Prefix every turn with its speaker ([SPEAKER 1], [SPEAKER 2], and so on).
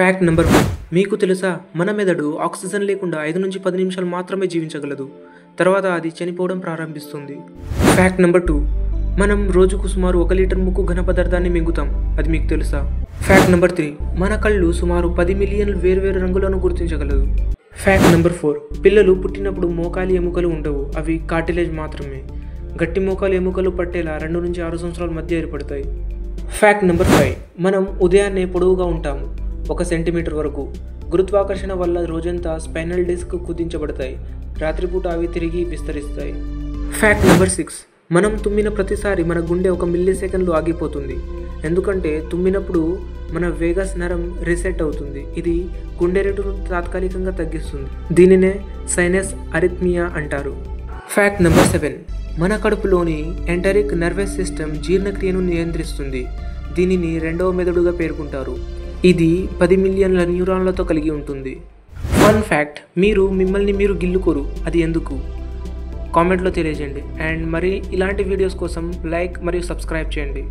[SPEAKER 1] Fact number 1. మీకు తెలుసా, మన మెదడు ఆక్సిజన్ లేకుండా 5 నుంచి 10 నిమిషాలు మాత్రమే జీవించగలదు. తర్వాత అది చనిపోవడం ప్రారంభిస్తుంది. Fact number 2. మనం రోజుకు సుమారు 1 లీటర్ ముక్కు ఘన పదార్థాన్ని మింగుతాం. అది మీకు తెలుసా? Fact number 3. మన కళ్ళు సుమారు 10 మిలియన్ల వేర్వేరు రంగులను గుర్తించగలదు. Fact number 4. పిల్లలు పుట్టినప్పుడు మోకాలి ఎముకలు ఉండవు, అవి కార్టిలేజ్ మాత్రమే. గట్టి మోకాలు ఎముకలు పట్టేలా 2 నుంచి 6 సంవత్సరాల మధ్య ఏర్పడతాయి. Fact number 5. మనం ఉదయాన్నే పొడవుగా ఉంటాము, 1 సెంటీమీటర్ వరకు. గురుత్వాకర్షణ వల్ల రోజంతా స్పైనల్ డిస్క్ కుదించబడతాయి, రాత్రిపూట అవి తిరిగి విస్తరిస్తాయి. Fact number 6. మనం తుమ్మిన ప్రతిసారి మన గుండె 1 మిల్లీ సెకండ్లు ఆగిపోతుంది, ఎందుకంటే తుమ్మినప్పుడు మన వేగస్ నరం రీసెట్ అవుతుంది. ఇది గుండె రేటును తాత్కాలికంగా తగ్గిస్తుంది. దీనినే సైనస్ అరిథ్మియా అంటారు. Fact number 7. మన కడుపులోని ఎంటరిక్ నర్వస్ సిస్టమ్ జీర్ణక్రియను నియంత్రిస్తుంది. దీనిని 2వ మెదడుగా పేర్కొంటారు. ఇది 10 మిలియన్ల న్యూరాన్లతో కలిగి ఉంటుంది. ఫన్ ఫ్యాక్ట్, మీరు మిమ్మల్ని మీరు గిల్లుకోరు, అది ఎందుకు? కామెంట్లో తెలియజేయండి. అండ్ మరి ఇలాంటి వీడియోస్ కోసం లైక్ మరియు సబ్స్క్రైబ్ చేయండి.